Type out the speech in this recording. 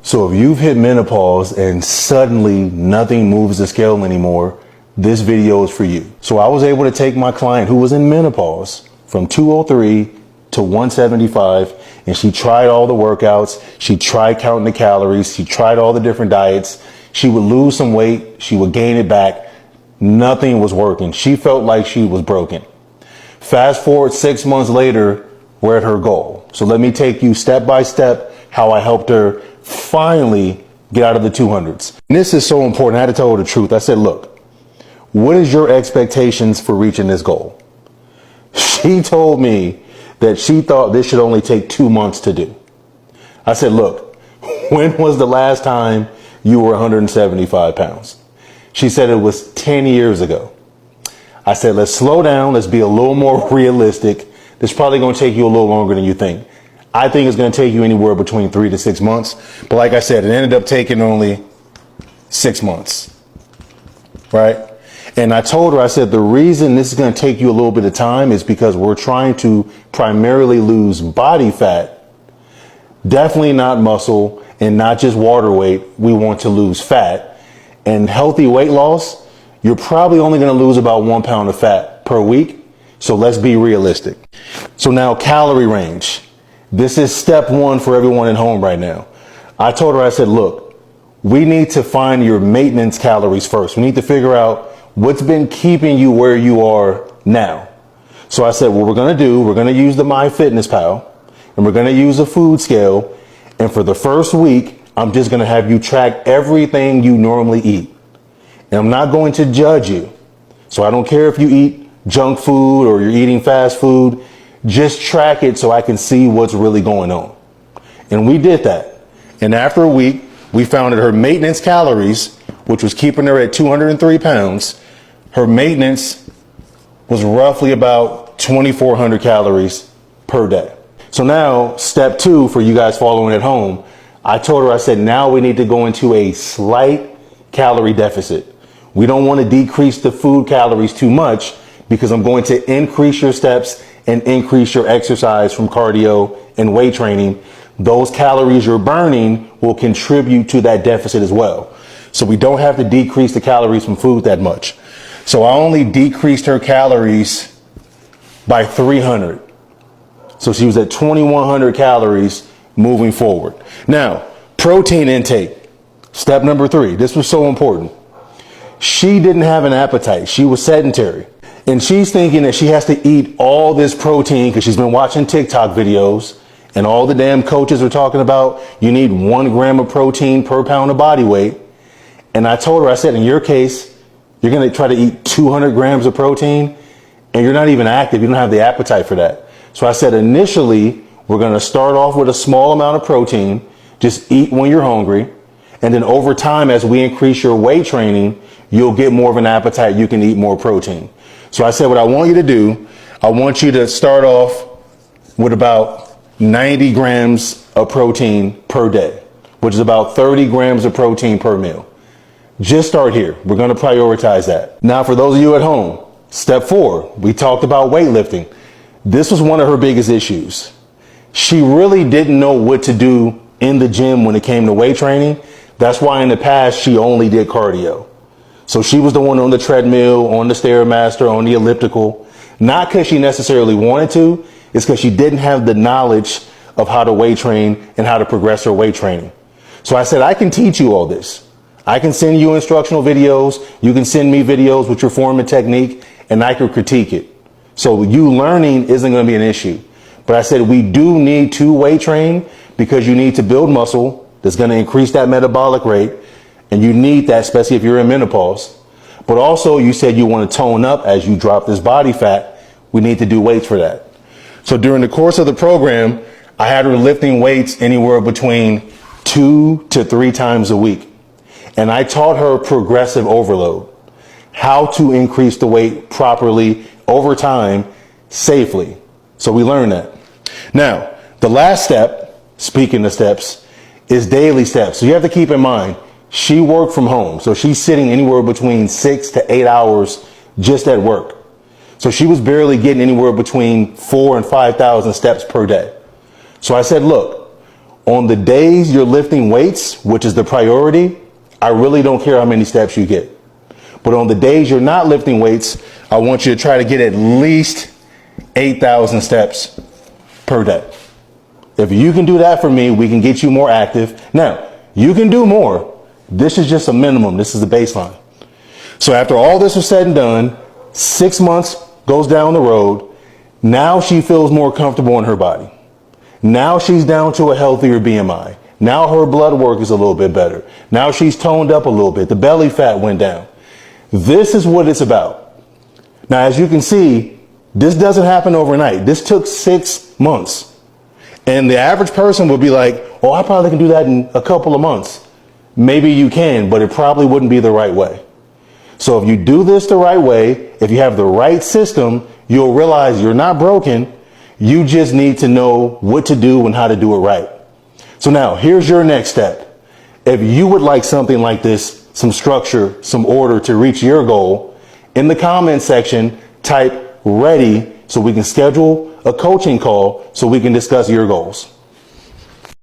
So if you've hit menopause and suddenly nothing moves the scale anymore, this video is for you. So I was able to take my client who was in menopause from 203 to 175, and she tried all the workouts. She tried counting the calories. She tried all the different diets. She would lose some weight. She would gain it back. Nothing was working. She felt like she was broken. Fast forward 6 months later, we're at her goal. So let me take you step by step how I helped her finally get out of the 200s. And this is so important. I had to tell her the truth. I said, look, what is your expectations for reaching this goal? She told me that she thought this should only take 2 months to do. I said, look, when was the last time you were 175 pounds? She said it was 10 years ago. I said, let's slow down. Let's be a little more realistic. This is probably going to take you a little longer than you think. I think it's going to take you anywhere between 3 to 6 months. But like I said, it ended up taking only 6 months, right? And I told her, I said, the reason this is going to take you a little bit of time is because we're trying to primarily lose body fat, definitely not muscle and not just water weight. We want to lose fat. And healthy weight loss, you're probably only going to lose about 1 pound of fat per week. So let's be realistic. So now calorie range. This is step one for everyone at home right now. I told her, I said, look, we need to find your maintenance calories first. We need to figure out what's been keeping you where you are now. So I said, what we're going to do, we're going to use the MyFitnessPal and we're going to use a food scale. And for the first week, I'm just going to have you track everything you normally eat. And I'm not going to judge you. So I don't care if you eat junk food or you're eating fast food. Just track it so I can see what's really going on. And we did that. And after a week, we found that her maintenance calories, which was keeping her at 203 pounds, her maintenance was roughly about 2,400 calories per day. So now step two for you guys following at home, I told her, I said, now we need to go into a slight calorie deficit. We don't want to decrease the food calories too much because I'm going to increase your steps and increase your exercise from cardio and weight training. Those calories you're burning will contribute to that deficit as well. So we don't have to decrease the calories from food that much. So I only decreased her calories by 300. So she was at 2,100 calories moving forward. Now, protein intake, step number 3. This was so important. She didn't have an appetite. She was sedentary. And she's thinking that she has to eat all this protein because she's been watching TikTok videos and all the damn coaches are talking about you need 1 gram of protein per pound of body weight. And I told her, I said, in your case, you're going to try to eat 200 grams of protein and you're not even active. You don't have the appetite for that. So I said, initially, we're going to start off with a small amount of protein. Just eat when you're hungry. And then over time, as we increase your weight training, you'll get more of an appetite. You can eat more protein. So I said, what I want you to do, I want you to start off with about 90 grams of protein per day, which is about 30 grams of protein per meal. Just start here. We're going to prioritize that. Now, for those of you at home, step 4, we talked about weightlifting. This was one of her biggest issues. She really didn't know what to do in the gym when it came to weight training. That's why in the past, she only did cardio. So she was the one on the treadmill, on the Stairmaster, on the elliptical, not because she necessarily wanted to, it's because she didn't have the knowledge of how to weight train and how to progress her weight training. So I said, I can teach you all this. I can send you instructional videos. You can send me videos with your form and technique and I can critique it. So you learning isn't going to be an issue. But I said, we do need to weight train because you need to build muscle that's going to increase that metabolic rate. And you need that, especially if you're in menopause. But also you said you want to tone up as you drop this body fat. We need to do weights for that. So during the course of the program, I had her lifting weights anywhere between 2 to 3 times a week. And I taught her progressive overload, how to increase the weight properly over time safely. So we learned that. Now, the last step, speaking of steps, is daily steps. So you have to keep in mind, she worked from home. So she's sitting anywhere between 6 to 8 hours just at work. So she was barely getting anywhere between 4,000 and 5,000 steps per day. So I said, look, On the days you're lifting weights, which is the priority, I really don't care how many steps you get. But on the days you're not lifting weights, I want you to try to get at least 8,000 steps per day. If you can do that for me, we can get you more active. Now, you can do more. This is just a minimum. This is the baseline. So after all this is said and done, 6 months goes down the road. Now she feels more comfortable in her body. Now she's down to a healthier BMI. Now her blood work is a little bit better. Now she's toned up a little bit. The belly fat went down. This is what it's about. Now, as you can see, this doesn't happen overnight. This took 6 months. And the average person would be like, oh, I probably can do that in a couple of months. Maybe you can, but it probably wouldn't be the right way. So if you do this the right way, if you have the right system, you'll realize you're not broken. You just need to know what to do and how to do it right. So now here's your next step. If you would like something like this, some structure, some order to reach your goal, in the comment section, type ready so we can schedule a coaching call so we can discuss your goals.